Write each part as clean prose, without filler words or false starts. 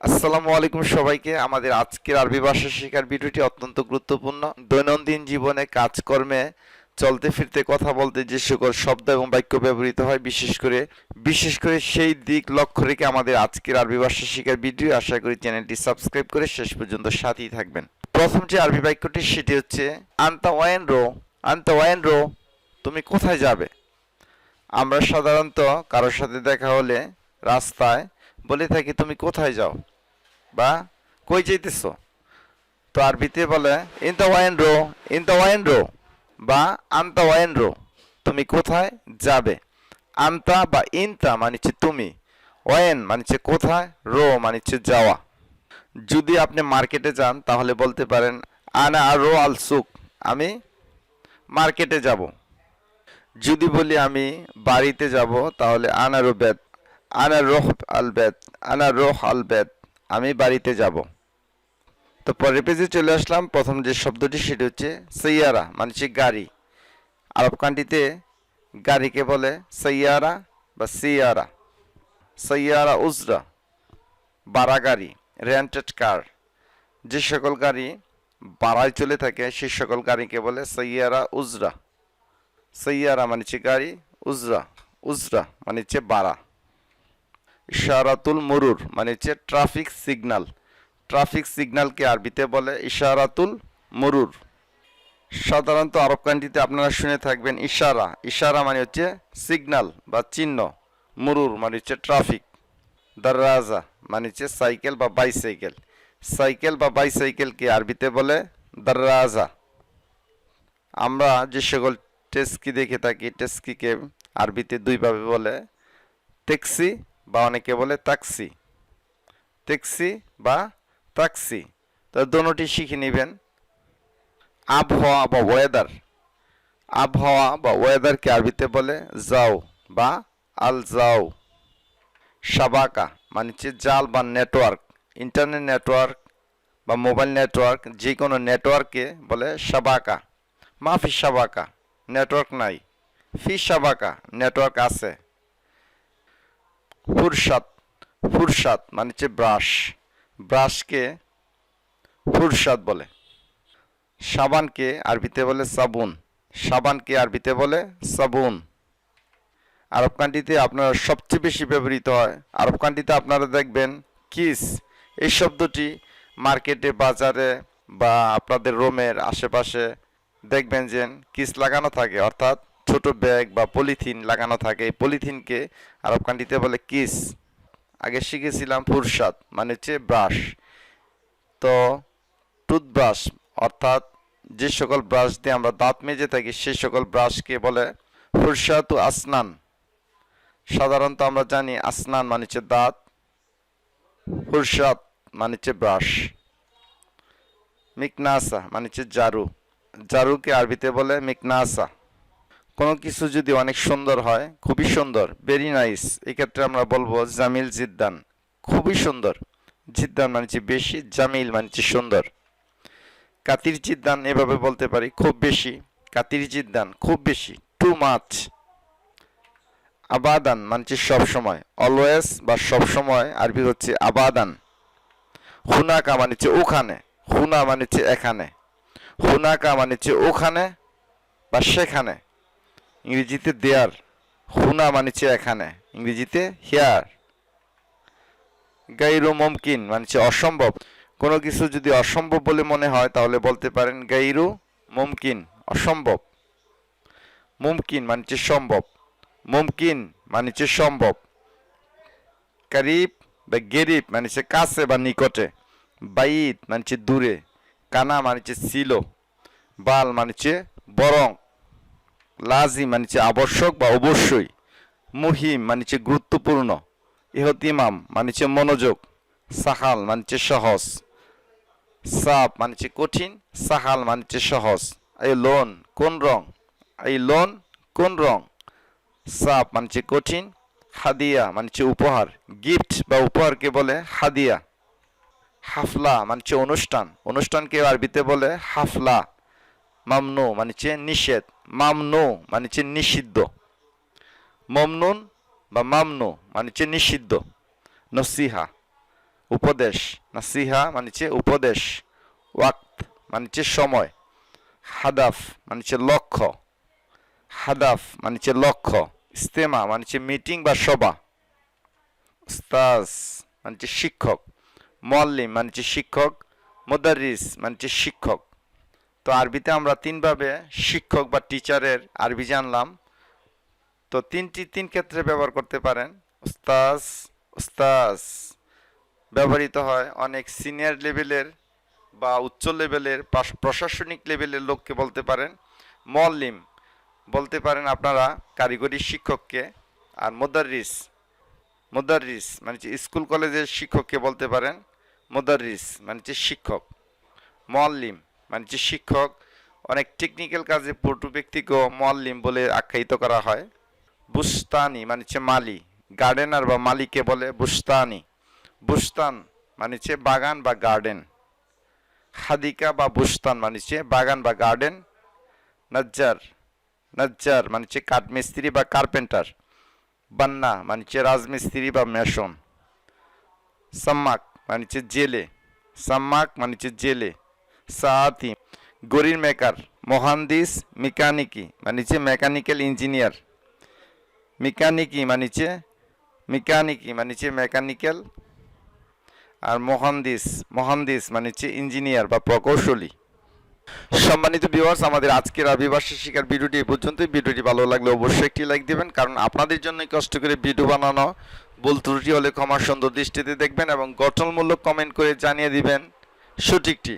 আসসালামু আলাইকুম সবাইকে। আমাদের আজকের আরবি ভাষা শেখার ভিডিওটি অত্যন্ত গুরুত্বপূর্ণ। দৈনন্দিন জীবনে কাজকর্মে চলতে ফিরতে কথা বলতে যে সকল শব্দ এবং বাক্য ব্যবহৃত হয় বিশেষ করে সেই দিক লক্ষ্য রেখে আমাদের আজকের আরবি ভাষা শেখার ভিডিও। আশা করি চ্যানেলটি সাবস্ক্রাইব করে শেষ পর্যন্ত সাথেই থাকবেন। প্রথম যে আরবি বাক্যটি সেটি হচ্ছে আনতা ওয়াইন রো। আনতা ওয়াইন রো, তুমি কোথায় যাবে? আমরা সাধারণত কারোর সাথে দেখা হলে রাস্তায় বলে থাকি তুমি কোথায় যাও বা কই যাইতেছো। তো আরবিতে বলে ইনতা ওয়াইন রো, ইনতা ওয়াইন রো বা আনতা ওয়াইন রো, তুমি কোথায় যাবে। আনতা বা ইনতা মানে হচ্ছে তুমি, ওয়েন মানে হচ্ছে কোথায়, রো মানে হচ্ছে যাওয়া। যদি আপনি মার্কেটে যান তাহলে বলতে পারেন আনা আর রো আল সুক, আমি মার্কেটে যাব। যদি বলি আমি বাড়িতে যাব তাহলে আনা রো বেত, আনা রোহ আল বেত, আনা রোহ আল বেত, আমি বাড়িতে যাব। তো পরের পেজে চলে আসলাম। প্রথম যে শব্দটি সেটি হচ্ছে সৈয়ারা মানে হচ্ছে গাড়ি। আরব কান্ট্রিতে গাড়িকে বলে সৈয়ারা বা সিয়ারা। সৈয়ারা উজরা, ভাড়া গাড়ি, রেন্টেড কার। যে সকল গাড়ি ভাড়ায় চলে থাকে সেই সকল গাড়িকে বলে সৈয়ারা উজরা। সৈয়ারা মানে হচ্ছে গাড়ি, উজরা উজরা মানে হচ্ছে ভাড়া। ইশারাতুল মুরুর মানে হচ্ছে ট্রাফিক সিগন্যাল। ট্রাফিক সিগন্যালকে আরবিতে বলে ইশারাতুল মুরুর। সাধারণত আরব কান্ট্রিতে আপনারা শুনে থাকবেন ইশারা। ইশারা মানে হচ্ছে সিগন্যাল বা চিহ্ন, মুরুর মানে হচ্ছে ট্রাফিক। দাররাজা মানে হচ্ছে সাইকেল বা বাইসাইকেল। সাইকেল বা বাইসাইকেলকে আরবিতে বলে দাররাজা। আমরা যে সকল টেস্কি দেখে থাকি, টেস্কিকে আরবিতে দুইভাবে বলে, ট্যাক্সি বা অনেকে বলে ট্যাক্সি। ট্যাক্সি বা ট্যাক্সি, তো দোনোটি শিখে নেবেন। আবহাওয়া বা ওয়েদার, আবহাওয়া বা ওয়েদারকে আরবিতে বলে যাও বা আল যাও। সাবাকা মানে হচ্ছে জাল বা নেটওয়ার্ক, ইন্টারনেট নেটওয়ার্ক বা মোবাইল নেটওয়ার্ক, যে কোনো নেটওয়ার্ককে বলে সাবাকা। মাফি সাবাকা, নেটওয়ার্ক নাই। ফি সাবাকা, নেটওয়ার্ক আছে। ফুরসাত, ফুরসাত মানে হচ্ছে ব্রাশ। ব্রাশকে ফুরসাত বলে। সাবানকে আরবিতে বলে সাবুন। সাবানকে আরবিতে বলে সাবুন। আরব কান্ট্রিতে আপনারা সবচেয়ে বেশি ব্যবহৃত হয়। আরব কান্ট্রিতে আপনারা দেখবেন কিস, এই শব্দটি মার্কেটে, বাজারে বা আপনাদের রোমের আশেপাশে দেখবেন যে কিস লাগানো থাকে, অর্থাৎ ছোট ব্যাগ বা পলিথিন লাগানো থাকে। এই পলিথিনকে আরব কান্ট্রিতে বলে কিস। আগে শিখেছিলাম ফুরসাদ মানে হচ্ছে ব্রাশ। তো টুথব্রাশ অর্থাৎ যে সকল ব্রাশ দিয়ে আমরা দাঁত মেজে থাকি সেই সকল ব্রাশকে বলে ফুরসাতু আসনান। সাধারণত আমরা জানি আসনান মানে হচ্ছে দাঁত, ফুরসাত মানে হচ্ছে ব্রাশ। মিকনাসা মানে হচ্ছে জারু। জারুকে আরবিতে বলে মিকনাসা। কোনো কিছু যদি অনেক সুন্দর হয়, খুবই সুন্দর, ভেরি নাইস, এক্ষেত্রে আমরা বলবো জামিল জিদ্দান, খুবই সুন্দর। জিদ্দান মানে হচ্ছে বেশি, জামিল মানে হচ্ছে সুন্দর। কাতির জিদ্দান এভাবে বলতে পারি, খুব বেশি। কাতির জিদ্দান খুব বেশি, টু মাচ। আবাদান মানে হচ্ছে সবসময়, অলওয়েজ বা সবসময় আরবি হচ্ছে আবাদান। হুনাকা মানে হচ্ছে ওখানে, হুনা মানে হচ্ছে এখানে, হুনাকা মানে হচ্ছে ওখানে বা সেখানে, ইংরেজিতে দেয়ার। হুনা মানে হচ্ছে এখানে, ইংরেজিতে হিয়ার। গাইরু মুমকিন মানে হচ্ছে অসম্ভব। কোনো কিছু যদি অসম্ভব বলে মনে হয় তাহলে বলতে পারেন গাইরু মুমকিন, অসম্ভব। মুমকিন মানে হচ্ছে সম্ভব, মুমকিন মানে হচ্ছে সম্ভব। কারিব বা গেরিব মানে হচ্ছে কাছে বা নিকটে। বাইদ মানে হচ্ছে দূরে। কানা মানে হচ্ছে ছিল। বাল মানে হচ্ছে বরং। লাজি মানে হচ্ছে আবশ্যক বা অবশ্যই। মুহিম মানে হচ্ছে গুরুত্বপূর্ণ। ইহতিমাম মানে হচ্ছে মনোযোগ। সাহাল মানে হচ্ছে সহজ। সাপ মানে হচ্ছে কঠিন, সাহাল মানে হচ্ছে সহজ। এই লোন কোন রং, এই লোন কোন রং। সাপ মানে হচ্ছে কঠিন, হাদিয়া মানে হচ্ছে উপহার। গিফট বা উপহারকে বলে হাদিয়া। হাফলা মানে হচ্ছে অনুষ্ঠান, অনুষ্ঠানকে আরবিতে বলে হাফলা। মামনু মানে হচ্ছে নিষেধ, মামনু মানে হচ্ছে নিষিদ্ধ। মমনুন বা মামনু মানে হচ্ছে নিষিদ্ধ। নসিহা, উপদেশ, নাসিহা মানে হচ্ছে উপদেশ, ওয়াক্ত মানে হচ্ছে সময়, হাদাফ মানে হচ্ছে লক্ষ্য, হাদাফ মানে হচ্ছে লক্ষ্য, ইস্তেমা মানে হচ্ছে মিটিং বা সভা, উস্তাজ মানে হচ্ছে শিক্ষক, মুআল্লিম মানে হচ্ছে শিক্ষক, মুদাররিস মানে হচ্ছে শিক্ষক। তো আরবিতে আমরা তিনভাবে শিক্ষক বা টিচারের আরবি জানলাম। তো তিন ক্ষেত্রে ব্যবহার করতে পারেন। উস্তাজ, উস্তাজ ব্যবহৃত হয় অনেক সিনিয়র লেভেলের বা উচ্চ লেভেলের প্রশাসনিক লেভেলের লোককে বলতে পারেন। মুআল্লিম বলতে পারেন আপনারা কারিগরি শিক্ষককে। আর মুদাররিস, মুদাররিস মানে হচ্ছে স্কুল কলেজের শিক্ষককে বলতে পারেন মুদাররিস মানে হচ্ছে শিক্ষক। মুআল্লিম মানে হচ্ছে শিক্ষক। অনেক টেকনিক্যাল কাজে পটু ব্যক্তিকেও মুআল্লিম বলে আখ্যায়িত করা হয়। বুস্তানি মানে হচ্ছে মালি, গার্ডেনার বা মালিকে বলে বুস্তানি। বুস্তান মানে হচ্ছে বাগান বা গার্ডেন। হাদিকা বা বুস্তান মানে হচ্ছে বাগান বা গার্ডেন। নজ্জার, নজ্জার মানে হচ্ছে কাঠমিস্ত্রি বা কার্পেন্টার। বান্না মানে হচ্ছে রাজমিস্ত্রি বা মেশন। সাম্মাক মানে হচ্ছে জেলে, সাম্মাক মানে হচ্ছে জেলে। সাআতি গড়ির মেকার। মহান্দিস, মেকানিকি মানে হচ্ছে মেকানিক্যাল ইঞ্জিনিয়ার। মেকানিকি মানে হচ্ছে মেকানিকি মানে হচ্ছে মেকানিক্যাল। আর মহান্দিস, মহান্দিস মানে হচ্ছে ইঞ্জিনিয়ার বা প্রকৌশলী। সম্মানিত ভিউয়ার্স, আমাদের আজকের আরবি ভাষা শেখার ভিডিওটি এই পর্যন্তই। ভিডিওটি ভালো লাগলে অবশ্যই একটি লাইক দিবেন, কারণ আপনাদের জন্যই কষ্ট করে ভিডিও বানানো। ভুল ত্রুটি হলে ক্ষমা সুন্দর দৃষ্টিতে দেখবেন এবং গঠনমূলক কমেন্ট করে জানিয়ে দিবেন সঠিকটি।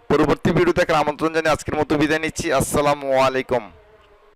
পরবর্তী ভিডিও দেখার আমন্ত্রণ জানিয়ে আজকের মতো বিদায় নিচ্ছি। আসসালামু আলাইকুম।